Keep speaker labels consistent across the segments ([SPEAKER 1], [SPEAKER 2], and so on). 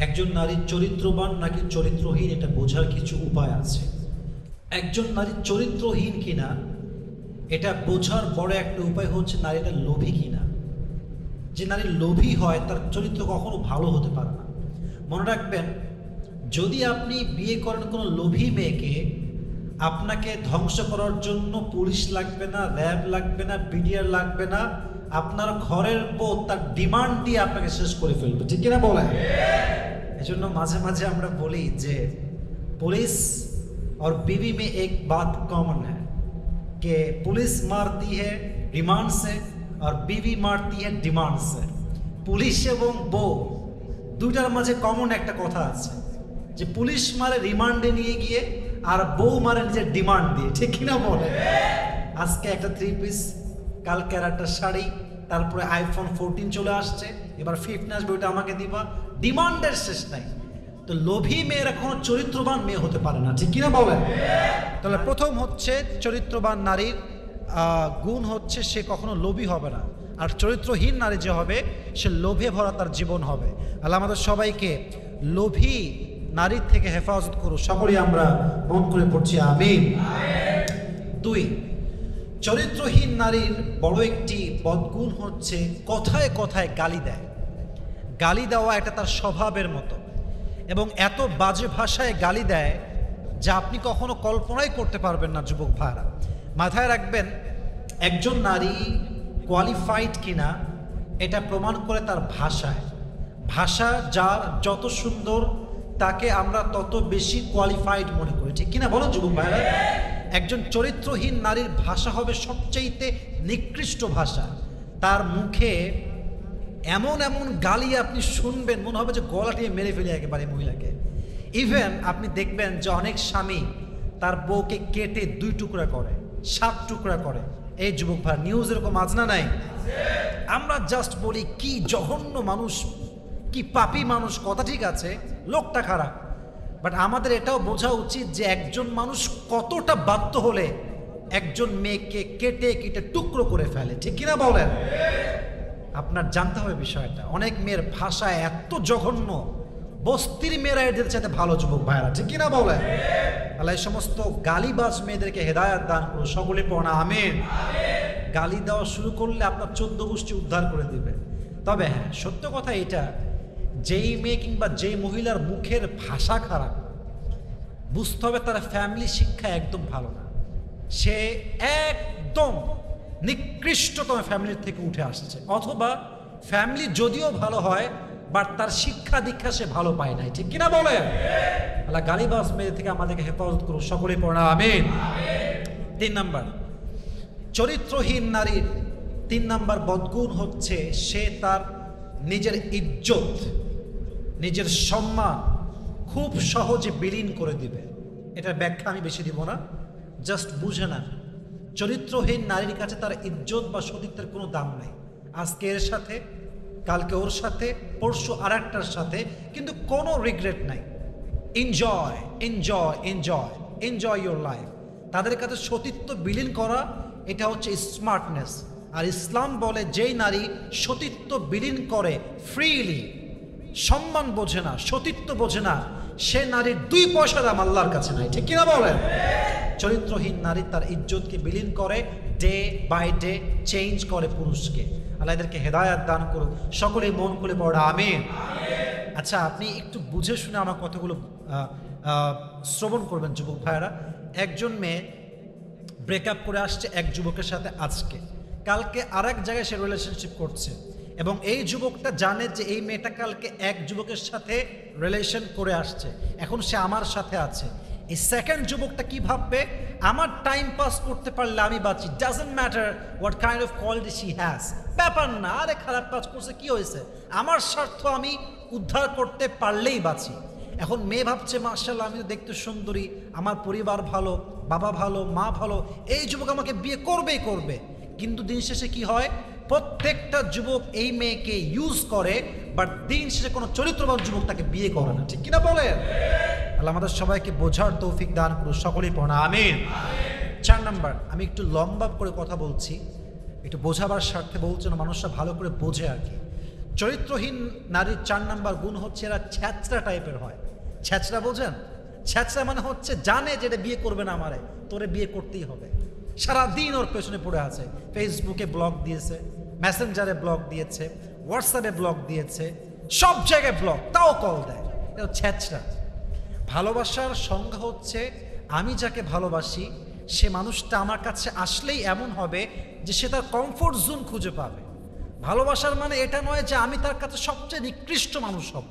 [SPEAKER 1] একজন নারী চরিত্রবান নাকি চরিত্রহীন এটা বোঝার কিছু উপায় আছে। একজন নারী চরিত্রহীন কিনা এটা বোঝার বড় একটা উপায় হচ্ছে নারীটা লোভী কিনা। যে নারী লোভী হয় তার চরিত্র কখনো ভালো হতে পারে না। মনে রাখবেন, যদি আপনি বিয়ে করেন কোনো লোভী মেয়েকে, আপনাকে ধ্বংস করার জন্য পুলিশ লাগবে না, র্যাব লাগবে না, বিডিআর লাগবে না, আপনার ঘরের বউ তার ডিমান্ড দিয়ে আপনাকে শেষ করে ফেলবে, ঠিক কিনা বলেন? এজন্য মাঝে মাঝে আমরা বলি যে पुलिस और बीवी में एक बात कॉमन है कि पुलिस मारती है रिमांड से और बीवी मारती है डिमांड से। पुलिस এবং বউ দুইটার মাঝে কমন একটা কথা আছে যে পুলিশ মারে রিমান্ডে নিয়ে গিয়ে আর বউ মারে নিজের ডিমান্ড দিয়ে, ঠিক কিনা বলে? আজকে একটা 3 পিস, কালকে আর একটা শাড়ি, তারপরে আইফোন 14 চলে আসছে, এবার 15 আসবে, ওইটা আমাকে দিবা। ডিমান্ডের শেষ নাই। তো লোভী মেয়েরা কোনো চরিত্রবান মেয়ে হতে পারে না, ঠিক কিনা বলেন? তাহলে প্রথম হচ্ছে চরিত্রবান নারীর গুণ হচ্ছে সে কখনো লোভী হবে না, আর চরিত্রহীন নারী যে হবে সে লোভে ভরা তার জীবন হবে। আল্লাহ আমাদের সবাইকে লোভী নারীর থেকে হেফাজত করুন। সকলেই আমরা মন করে পড়ছি আমিন। 2, চরিত্রহীন নারীর বড় একটি বদগুণ হচ্ছে কথায় কথায় গালি দেয়। গালি দেওয়া এটা তার স্বভাবের মতো, এবং এত বাজে ভাষায় গালি দেয় যা আপনি কখনো কল্পনাই করতে পারবেন না। যুবক ভাইরা মাথায় রাখবেন, একজন নারী কোয়ালিফাইড কিনা এটা প্রমাণ করে তার ভাষায়। ভাষা যার যত সুন্দর তাকে আমরা তত বেশি কোয়ালিফাইড মনে করি, ঠিক কিনা বলো যুবক ভাইরা? একজন চরিত্রহীন নারীর ভাষা হবে সবচাইতে নিকৃষ্ট ভাষা। তার মুখে এমন এমন গালি আপনি শুনবেন মনে হবে যে গলা টিপে মেরে ফেলে একেবারে মহিলাকে। ইভেন আপনি দেখবেন যে অনেক স্বামী তার বউকে কেটে 2 টুকরা করে, 7 টুকরা করে। এই যুবক ভাই, নিউজ এরকম আজনা নাই? আমরা জাস্ট বলি কি জঘন্য মানুষ, কি পাপী মানুষ, কথা ঠিক আছে, লোকটা খারাপ, বাট আমাদের এটাও বোঝা উচিত যে একজন মানুষ কতটা বাধ্য হলে একজন মেয়েকে কেটে কেটে টুকরো করে ফেলে, ঠিক কিনা বলেন? আপনার জানতে হবে বিষয়টা। অনেক মেয়ের ভাষা এত জঘন্য, বস্তির মেয়েরা এদের চাইতে ভালো, যুবক ভাইরা, ঠিক কিনা বলেন? আল্লাহ এই সমস্ত গালিবাজ মেয়েদেরকে হেদায়েত দান করুন। সকলে পড়া আমিন। গালি দেওয়া শুরু করলে আপনার 14 গোষ্ঠী উদ্ধার করে দিবে। তবে হ্যাঁ, সত্য কথা এটা, যেই মেয়ে কিংবা যেই মহিলার মুখের ভাষা খারাপ, বুঝতে হবে তার ফ্যামিলি শিক্ষা একদম ভালো না। সে একদম নিকৃষ্টতম ফ্যামিলির থেকে উঠে আসছে, অথবা ফ্যামিলি যদিও ভালো হয় বাট তার শিক্ষা দীক্ষা সে ভালো পায় নাই, ঠিক কিনা বলেন? আল্লাহ গালিবাজ মেয়ে থেকে আমাদেরকে হেফাজত করুন। সকলেই পড়া আমিন। 3 নাম্বার, চরিত্রহীন নারীর 3 নাম্বার বদগুণ হচ্ছে সে তার নিজের ইজ্জত, নিজের সম্মান খুব সহজে বিলীন করে দিবে। এটার ব্যাখ্যা আমি বেশি দিব না, জাস্ট বুঝে না। চরিত্রহীন নারীর কাছে তার ইজ্জত বা সতীত্বের কোনো দাম নেই। আজকে এর সাথে, কালকে ওর সাথে, পরশু আর একটার সাথে, কিন্তু কোনো রিগ্রেট নাই। Enjoy enjoy enjoy enjoy your life. তাদের কাছে সতীত্ব বিলীন করা এটা হচ্ছে স্মার্টনেস। আর ইসলাম বলে যেই নারী সতীত্ব বিলীন করে ফ্রিলি, সম্মান বোঝে না, সতীত্ব বোঝে না, সে নারীর 2 পয়সা দাম আল্লাহর কাছে নাই, ঠিক কিনা বলেন? চরিত্রহীন নারী তার ইজ্জতকে বিলীন করে, ডে বাই ডে চেঞ্জ করে পুরুষকে। আল্লাহ এদেরকে হেদায়েত দান করুন। সকলেই মন খুলে পড়া আমিন। আচ্ছা, আপনি একটু বুঝে শুনে আমার কথাগুলো শ্রবণ করবেন যুবক ভাইয়েরা। একজন মেয়ে ব্রেকআপ করে আসছে এক যুবকের সাথে, আজকে কালকে আরেক জায়গায় সে রিলেশনশিপ করছে, এবং এই যুবকটা জানে যে এই মেয়েটা কালকে এক যুবকের সাথে রিলেশন করে আসছে, এখন সে আমার সাথে আছে। এই সেকেন্ড যুবকটা কি ভাববে? আমার টাইম পাস করতে পারলে আমি বাঁচি, doesn't matter what kind of quality she has. ব্যাপার না, আরে খারাপ কাজ করছে কি হয়েছে, আমার স্বার্থ আমি উদ্ধার করতে পারলেই বাঁচি। এখন মেয়ে ভাবছে মাশাআল্লাহ আমি তো দেখতে সুন্দরী, আমার পরিবার ভালো, বাবা ভালো, মা ভালো, এই যুবক আমাকে বিয়ে করবেই করবে। কিন্তু দিন শেষে কি হয়? প্রত্যেকটা যুবক এই মেয়েকে ইউজ করে, বাট দিন শেষে কোনো চরিত্রবান যুবক তাকে বিয়ে করে না, ঠিক কিনা বলেন? আল্লাহ আমাদের সবাইকে বোঝার তৌফিক দান করুন। সকলেই পড়া আমিন। 4 নাম্বার, আমি একটু লম্বা করে কথা বলছি, একটু বোঝাবার স্বার্থে বলছি না, মানুষরা ভালো করে বোঝে আর কি। চরিত্রহীন নারীর 4 নাম্বার গুণ হচ্ছে এরা ছ্যাঁচড়া টাইপের হয়। ছ্যাঁচড়া বোঝেন? ছ্যাঁচড়া মানে হচ্ছে জানে যেটা বিয়ে করবে না আমারে, তোরে বিয়ে করতেই হবে। সারাদিন ওর পেছনে পড়ে আছে, ফেসবুকে ব্লগ দিয়েছে, মেসেঞ্জারে ব্লগ দিয়েছে, হোয়াটসঅ্যাপে ব্লগ দিয়েছে, সব জায়গায় ব্লগ, তাও কল দেয়। এটা ছ্যাঁচড়া। ভালোবাসার সংজ্ঞা হচ্ছে আমি যাকে ভালোবাসি সে মানুষটা আমার কাছে আসলেই এমন হবে যে সে তার কমফোর্ট জোন খুঁজে পাবে। ভালোবাসার মানে এটা নয় যে আমি তার কাছে সবচেয়ে নিকৃষ্ট মানুষ হব।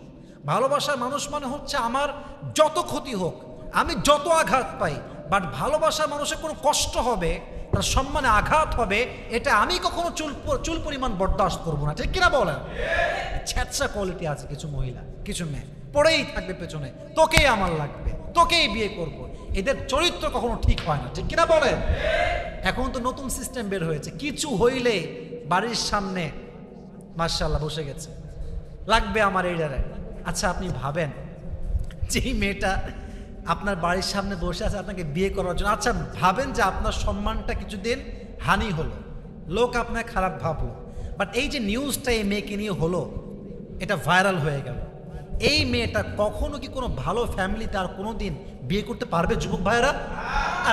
[SPEAKER 1] ভালোবাসার মানুষ মানে হচ্ছে আমার যত ক্ষতি হোক, আমি যত আঘাত পাই, বাট ভালোবাসার মানুষের কোনো কষ্ট হবে, তার সম্মানে আঘাত হবে, এটা আমি কখনো চুল পরিমাণ বরদাস্ত করবো না। ঠিক কিনা বলেন? ছ্যাঁচড়া কোয়ালিটি আছে কিছু মহিলা, কিছু মেয়ে পড়েই থাকবে পেছনে, তোকেই আমার লাগবে, তোকেই বিয়ে করব। এদের চরিত্র কখনো ঠিক হয় না। ঠিক কিনা বলেন? এখন তো নতুন সিস্টেম বের হয়েছে, কিছু হইলে বাড়ির সামনে মাশাআল্লাহ বসে গেছে, লাগবে আমার এইটারে। আচ্ছা আপনি ভাবেন যেই মেয়েটা আপনার বাড়ির সামনে বসে আছে আপনাকে বিয়ে করার জন্য, আচ্ছা ভাবেন যে আপনার সম্মানটা কিছুদিন হানি হলো, লোক আপনার খারাপ ভাবলো, বাট এই যে নিউজটা এই মেয়েকে নিয়ে হলো, এটা ভাইরাল হয়ে গেল, এই মেয়েটা কখনো কি কোনো ভালো ফ্যামিলিতে আর কোনো দিন বিয়ে করতে পারবে যুবক ভাইয়েরা?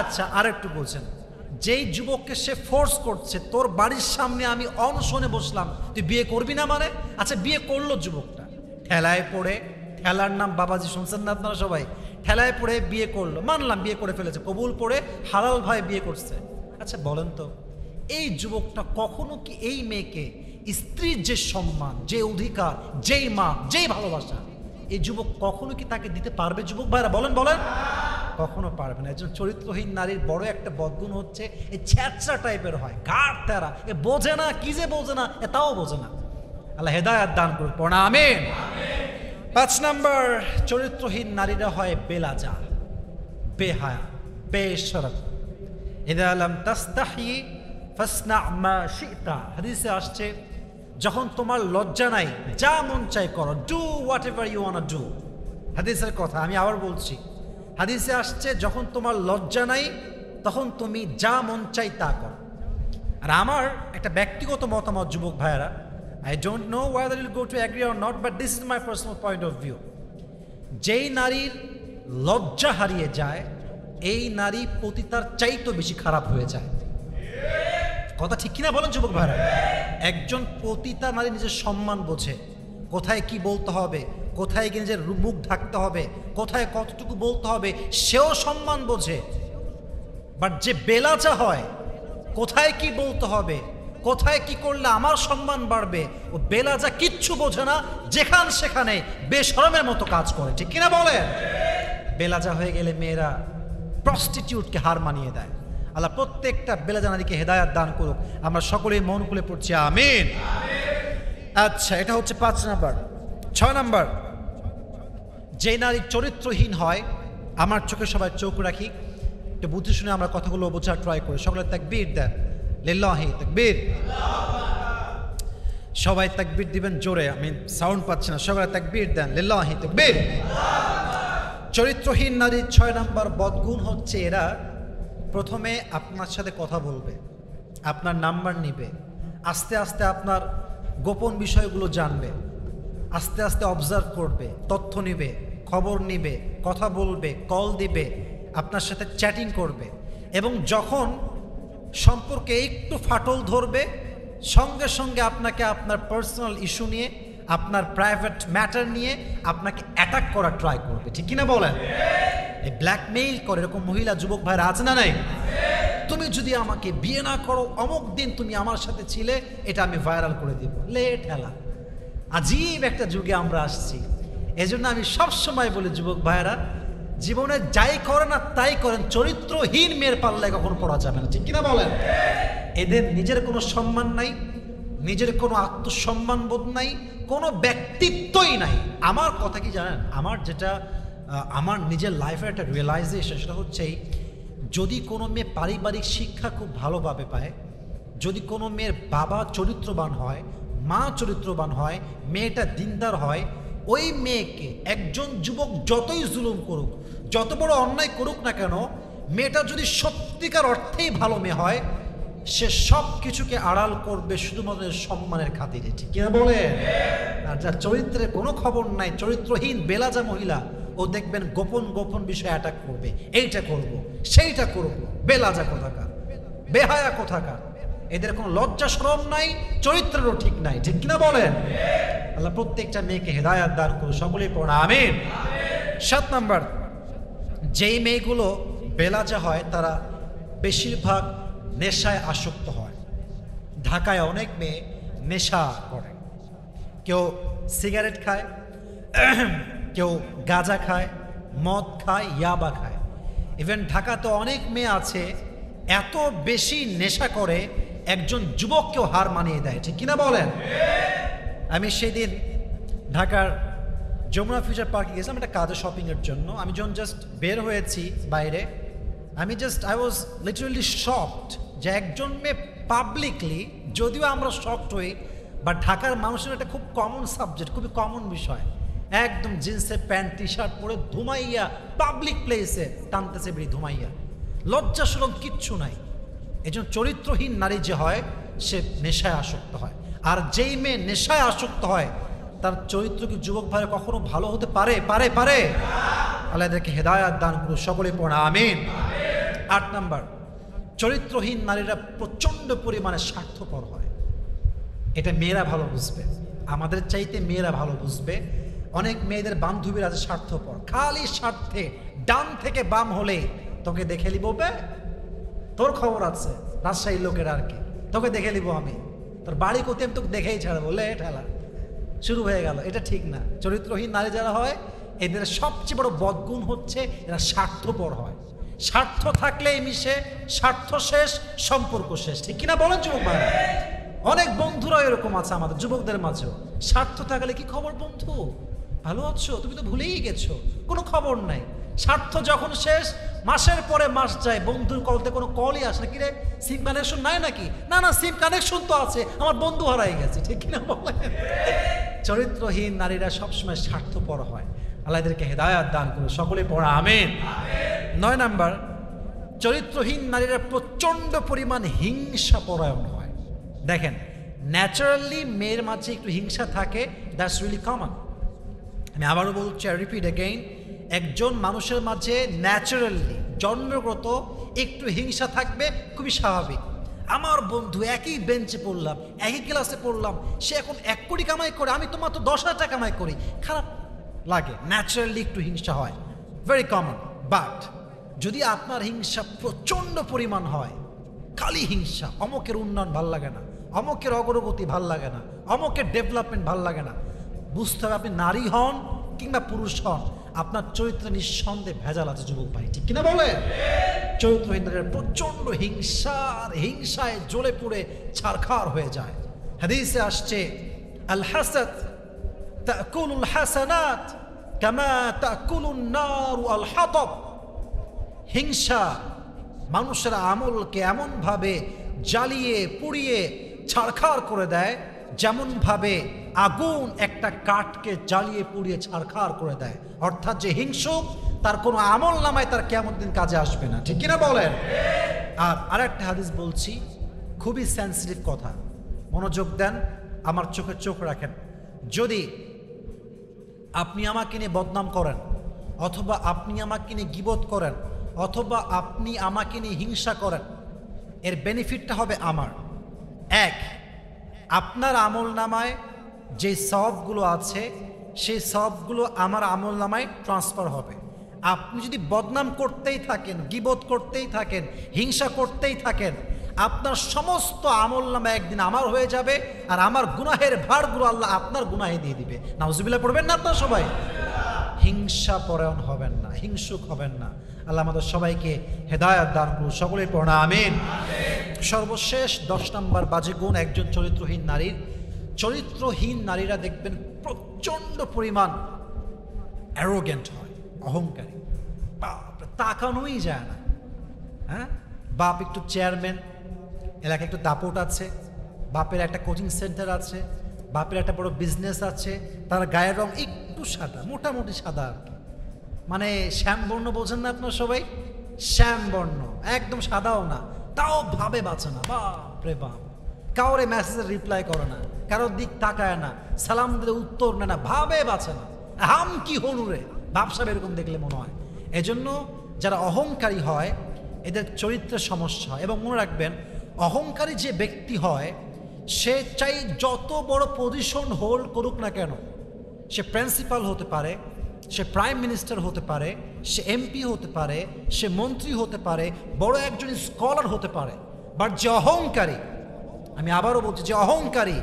[SPEAKER 1] আচ্ছা আর একটু বলছেন, যেই যুবককে সে ফোর্স করছে, তোর বাড়ির সামনে আমি অনশনে বসলাম, তুই বিয়ে করবি না মানে? আচ্ছা বিয়ে করলো যুবকটা, ঠেলায় পড়ে, ঠেলার নাম বাবাজি, শুনছেন না আপনারা সবাই? ঠেলায় পড়ে বিয়ে করলো, মানলাম বিয়ে করে ফেলেছে, কবুল পড়ে হালাল ভাই বিয়ে করছে। আচ্ছা বলেন তো এই যুবকটা কখনো কি এই মেয়েকে স্ত্রীর যে সম্মান, যে অধিকার, যেই মা, যেই ভালোবাসা, এই যুবক কখনো কি তাকে দিতে পারবে? যুবক ভাইরা বলেন বলেন, কখনো পারবে না। একজন চরিত্রহীন নারীর বড় একটা বদগুণ হচ্ছে এই ছ্যাঁচড়া টাইপের হয়, গাঢ় তেরা, এ বোঝে না, কি যে বোঝে না, এ তাও বোঝে না। আল্লাহ হেদায়াত দান করুন, পড়া আমিন। 5 নাম্বার, চরিত্রহীন নারীরা হয় বেলাজা, বেহায়া, বেশরম। ইযা লাম তাস্তাহি ফাসনা মা শিতা, হাদিসে আসছে যখন তোমার লজ্জা নাই যা মন চাই করো, do whatever you want to. হাদিসের কথা আমি আবার বলছি, হাদিসে আসছে যখন তোমার লজ্জা নাই তখন তুমি যা মন চাই তা করো। আর আমার একটা ব্যক্তিগত মতামত যুবক ভাইয়েরা, I don't know whether you'll go to agree or not, but this is my personal point of view. যেই নারীর লজ্জা হারিয়ে যায় এই নারী পতিতার চাইতে বেশি খারাপ হয়ে যায়। কথা ঠিক কিনা বলেন যুবক ভাইরা? একজন পতিতা নারী নিজের সম্মান বোঝে, কোথায় কি বলতে হবে, কোথায় গিয়ে নিজের মুখ ঢাকতে হবে, কোথায় কতটুকু বলতে হবে, সেও সম্মান বোঝে। বাট যে বেলাজা হয়, কোথায় কি বলতে হবে, কোথায় কি করলে আমার সম্মান বাড়বে, ও বেলাজা কিচ্ছু বোঝে না, যেখান সেখানে বেশরমের মতো কাজ করে। ঠিক কিনা বলেন? বেলাজা হয়ে গেলে মেয়েরা প্রস্টিটিউটকে হার মানিয়ে দেয়। আল্লাহ প্রত্যেকটা বেলাজা নারীকে হেদায়াত দান করুক। আমরা সকলেই মন খুলে পড়ছি আমিন। আচ্ছা এটা হচ্ছে 5 নাম্বার। 6 নাম্বার, যে নারী চরিত্রহীন হয়, আমার চোখে সবাই চোখ রাখি, একটু বুদ্ধি শুনে আমরা কথাগুলো বোঝার ট্রাই করি। সকলে তাকবীর দেন, লিল্লাহি তাকবীর। সবাই তাকবীর দিবেন জোরে, আমি সাউন্ড পাচ্ছি না, সবাই তাকবীর দেন, লিল্লাহি তাকবীর। চরিত্রহীন নারীর 6 নাম্বার বদগুণ হচ্ছে এরা প্রথমে আপনার সাথে কথা বলবে, আপনার নাম্বার নিবে, আস্তে আস্তে আপনার গোপন বিষয়গুলো জানবে, আস্তে আস্তে অবজার্ভ করবে, তথ্য নিবে, খবর নিবে, কথা বলবে, কল দিবে, আপনার সাথে চ্যাটিং করবে, এবং যখন সম্পর্কে একটু ফাটল ধরবে সঙ্গে সঙ্গে আপনাকে আপনার পার্সোনাল ইস্যু নিয়ে, আপনার প্রাইভেট ম্যাটার নিয়ে আপনাকে অ্যাটাক করার ট্রাই করবে। ঠিক কিনা বলেন? এই ব্ল্যাকমেইল করে এরকম মহিলা যুবক ভাইরা আছে না নাই? তুমি যদি আমাকে বিয়ে না করো অমুক দিন তুমি আমার সাথে ছিলে, এটা আমি ভাইরাল করে দিব। লেট হেলা, আজীব একটা যুগে আমরা আসছি। এজন্য আমি সবসময় বলি যুবক ভাইরা, জীবনে যাই করেন আর তাই করেন, চরিত্রহীন মেয়ের পাল্লায় কখনো পড়া যাবে না। ঠিক কিনা বলেন? এদের নিজের কোনো সম্মান নাই, নিজের কোনো আত্মসম্মান বোধ নাই, কোনো ব্যক্তিত্বই নাই। আমার কথা কি জানেন, আমার যেটা আমার নিজের লাইফের একটা রিয়েলাইজেশন, সেটা হচ্ছে যদি কোনো মেয়ে পারিবারিক শিক্ষা খুব ভালোভাবে পায়, যদি কোনো মেয়ের বাবা চরিত্রবান হয়, মা চরিত্রবান হয়, মেয়েটা দিনদার হয়, ওই মেয়েকে একজন যুবক যতই জুলুম করুক, যত বড় অন্যায় করুক না কেন, মেয়েটা যদি সত্যিকার অর্থেই ভালো মেয়ে হয়, সে সব কিছুকে আড়াল করবে শুধুমাত্র সম্মানের খাতিরে, ঠিক কিনা বলেন? আর যার চরিত্রের কোনো খবর নাই, চরিত্রহীন বেলাজা মহিলা, ও দেখবেন গোপন গোপন বিষয় অ্যাটাক করবে, এইটা করব সেইটা করব, বেলাজা কোথাকার, বেহায়া কোথাকার, এদের কোনো লজ্জা শরম নাই, চরিত্রেরও ঠিক নাই, ঠিক কিনা বলেন? আল্লাহ প্রত্যেকটা মেয়েকে হেদায়াত দান করুন, সকলেই পড়া আমিন। 7 নাম্বার, যেই মেয়েগুলো বেলাজা হয় তারা বেশিরভাগ নেশায় আসক্ত হয়। ঢাকায় অনেক মেয়ে নেশা করে, কেউ সিগারেট খায়, কেউ গাঁজা খায়, মদ খায়, ইয়াবা খায়। ইভেন ঢাকাতে অনেক মেয়ে আছে এত বেশি নেশা করে একজন যুবককেও হার মানিয়ে দেয়, ঠিক কিনা বলেন? আমি সেদিন ঢাকার যমুনা ফিউচার পার্কে গেছিলাম একটা কাজে শপিংয়ের জন্য। আমি যখন জাস্ট বের হয়েছি বাইরে, আই ওয়াজ লিটারালি শকড যে একজন মেয়ে পাবলিকলি, যদিও আমরা শকড হই, বা ঢাকার মানুষের একটা খুব কমন সাবজেক্ট, খুবই কমন বিষয়, একদম জিন্সের প্যান্ট টি শার্ট পরে ধুমাইয়া পাবলিক প্লেসে টানতেছে বেরিয়ে, ধুমাইয়া, লজ্জা শরম কিচ্ছু নাই। এজন্য চরিত্রহীন নারী যে হয় সে নেশায় আসক্ত হয়। আর যেই মেয়ে নেশায় আসক্ত হয় তার চরিত্র কি যুবক ভাই কখনো ভালো হতে পারে? পারে পারে? আল্লাহ এদেরকে হেদায়াত দান করুন, সকলেই পড়া আমিন। 8 নাম্বার, চরিত্রহীন নারীরা প্রচণ্ড পরিমাণে স্বার্থপর হয়। এটা মেয়েরা ভালো বুঝবে, আমাদের চাইতে মেয়েরা ভালো বুঝবে। অনেক মেয়েদের বান্ধবীরা আছে স্বার্থপর, খালি স্বার্থে ডান থেকে বাম হলে তোকে দেখে নিব, তোর খবর আছে, রাজশাহীর লোকের আর কি, তোকে দেখে নিব আমি, তোর বাড়ি কোথায় আমি তোকে দেখেই ছাড়বো, লে ঠেলা শুরু হয়ে গেল। এটা ঠিক না। চরিত্রহীন নারী যারা হয় এদের সবচেয়ে বড় বদগুণ হচ্ছে এরা স্বার্থপর হয়। স্বার্থ থাকলে মিশে, স্বার্থ শেষ সম্পর্ক শেষ, ঠিক কিনা বলেন যুবক ভাই? অনেক বন্ধুরা এরকম আছে আমাদের যুবকদের মাঝেও, স্বার্থ থাকলে কি খবর বন্ধু, ভালো আছো, তুমি তো ভুলেই গেছো, কোনো খবর নাই। স্বার্থ যখন শেষ, মাসের পরে মাস যায়, বন্ধুর কলতে কোনো কলই আসে না, কিরে সিম কানেকশন নাই নাকি? না না, সিম কানেকশন তো আছে, আমার বন্ধু হারাই গেছে, ঠিক কিনা বলেন? চরিত্রহীন নারীরা সবসময় স্বার্থপর হয়। আল্লাহ এদেরকে হেদায়াত দান করুন, সকলে পড়া আমিন। 9 নাম্বার, চরিত্রহীন নারীরা প্রচণ্ড পরিমাণ হিংসা পরায়ণ হয়। দেখেন, ন্যাচারালি মেয়ের মাঝে একটু হিংসা থাকে, দ্যাটস রিয়েলি কমন। আমি আবারও বলছি, রিপিট অ্যাগেইন, একজন মানুষের মাঝে ন্যাচারালি জন্মগত একটু হিংসা থাকবে, খুবই স্বাভাবিক। আমার বন্ধু একই বেঞ্চে পড়লাম, একই ক্লাসে পড়লাম, সে এখন 1 কোটি কামাই করে, আমি তো মাত্র 10,000 টাকা কামাই করি, খারাপ লাগে, ন্যাচারালি একটু হিংসা হয়, ভেরি কমন। বাট যদি আপনার হিংসা প্রচণ্ড পরিমাণ হয়, খালি হিংসা, অমকের উন্নয়ন ভাল লাগে না, অমকের অগ্রগতি ভাল লাগে না, অমকের ডেভেলপমেন্ট ভাল লাগে না, বুঝতে হবে আপনি নারী হন কিংবা পুরুষ হন, আপনার চরিত্রে নিঃসন্দেহে ভেজাল আছে যুবক ভাই, ঠিক কিনা বলে? চরিত্রহীনদের প্রচণ্ড হিংসা, আর হিংসায় জ্বলে পুড়ে ছারখার হয়ে যায়। হাদিসে আসছে, আল হাসাদ তাকুলুল হাসানাত কামা তাকুলুন নারু আল হাতাব। হিংসা মানুষের আমলকে এমনভাবে জ্বালিয়ে পুড়িয়ে ছারখার করে দেয়, যেমনভাবে আগুন একটা কাঠকে জ্বালিয়ে পুড়িয়ে ছারখার করে দেয়। অর্থাৎ যে হিংসুক, তার কোনো আমল নামায় তার কিয়ামত দিন কাজে আসবে না, ঠিক কিনা বলেন? আর আরেকটা হাদিস বলছি, খুবই সেন্সিটিভ কথা, মনোযোগ দেন, আমার চোখে চোখ রাখেন। যদি আপনি আমাকে নিয়ে বদনাম করেন, অথবা আপনি আমাকে নিয়ে গীবত করেন, অথবা আপনি আমাকে নিয়ে হিংসা করেন, এর বেনিফিটটা হবে আমার। এক, আপনার আমল নামায় যে সওয়াবগুলো আছে সেই সওয়াবগুলো আমার আমল নামায় ট্রান্সফার হবে। আপনি যদি বদনাম করতেই থাকেন, গীবত করতেই থাকেন, হিংসা করতেই থাকেন, আপনার সমস্ত আমল নামা একদিন আমার হয়ে যাবে, আর আমার গুনাহের ভারগুলো আল্লাহ আপনার গুনাহে দিয়ে দিবে। নাউজুবিল্লাহ পড়বেন না আপনারা সবাই? হিংসা পরায়ণ হবেন না, হিংসুক হবেন না। আল্লাহ আমাদের সবাইকে হেদায়াত দান করুন, সকলেই পড়া আমিন। সর্বশেষ 10 নম্বর বাজে গুণ একজন চরিত্রহীন নারীর। চরিত্রহীন নারীরা দেখবেন প্রচণ্ড পরিমাণ অ্যারোগেন্ট হয়, অহংকারী, তাকানোই যায় না। হ্যাঁ, বাপ একটু চেয়ারম্যান, এলাকায় একটু দাপট আছে, বাপের একটা কোচিং সেন্টার আছে, বাপের একটা বড় বিজনেস আছে, তার গায়ের রং একটু সাদা, মোটামুটি সাদা আর কি, মানে শ্যামবর্ণ বোঝেন না আপনার সবাই? শ্যামবর্ণ, একদম সাদাও না, তাও ভাবে বাঁচে না, বাপরে বাপ। কাউরে মেসেজের রিপ্লাই করে না, কারোর দিক তাকায় না, সালাম দিলে উত্তর নেয় না, ভাবে বাঁচে না। হাম কি হনুরে ভাবসাব এরকম দেখলে মনে হয়। এজন্য যারা অহংকারী হয় এদের চরিত্রের সমস্যা হয়। এবং মনে রাখবেন, অহংকারী যে ব্যক্তি হয় সে চাই যত বড় পজিশন হোল্ড করুক না কেন, সে প্রিন্সিপাল হতে পারে, সে প্রাইম মিনিস্টার হতে পারে, সে এমপি হতে পারে, সে মন্ত্রী হতে পারে, বড় একজন স্কলার হতে পারে। বাট যে অহংকারী, আমি আবারও বলছি, যে অহংকারী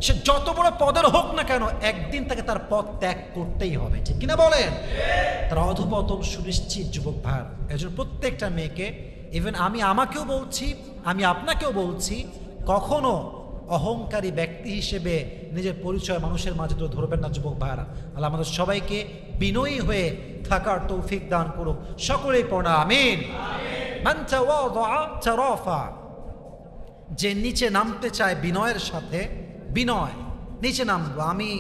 [SPEAKER 1] সে যত বড় পদের হোক না কেন একদিন তাকে তার পদ ত্যাগ করতেই হবে, ঠিক কিনা বলেন? তার অধপতন সুনিশ্চিত যুবক ভাইয়ের। এজন্য প্রত্যেকটা মেয়েকে, ইভেন আমি আমাকেও বলছি, আমি আপনাকেও বলছি, কখনো অহংকারী ব্যক্তি হিসেবে নিজের পরিচয় মানুষের মাঝে তো ধরবেন না যুবক ভাইরা। আল্লাহ আমাদের সবাইকে বিনয়ী হয়ে থাকার তৌফিক দান করুক। সকলেই পড়া আমিন। মান তাওয়াদা তারাফা, যে নিচে নামতে চায় বিনয়ের সাথে, বিনয়, নিচে নামবো, আমি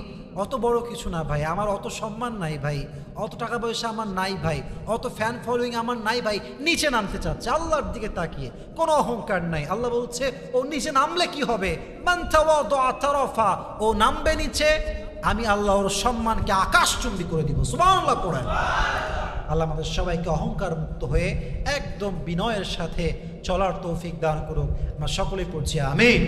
[SPEAKER 1] অত বড় কিছু না ভাই, আমার অত সম্মান নাই ভাই, অত টাকা পয়সা আমার নাই ভাই, অত ফ্যান ফলোয়িং আমার নাই ভাই, নিচে নামতে চাচ্ছে আল্লাহর দিকে তাকিয়ে, কোনো অহংকার নাই। আল্লাহ বলছে ও নিচে নামলে কি হবে? মান তাওয়াদা তারাফা, ও নামবে নিচে, আমি আল্লাহ ওর সম্মানকে আকাশচুম্বী করে দিব। সুবহানাল্লাহ পড়েন। আল্লাহ আমাদের সবাইকে অহংকার মুক্ত হয়ে একদম বিনয়ের সাথে চলার তৌফিক দান করুক। আমরা সকলেই পড়ছি আমিন।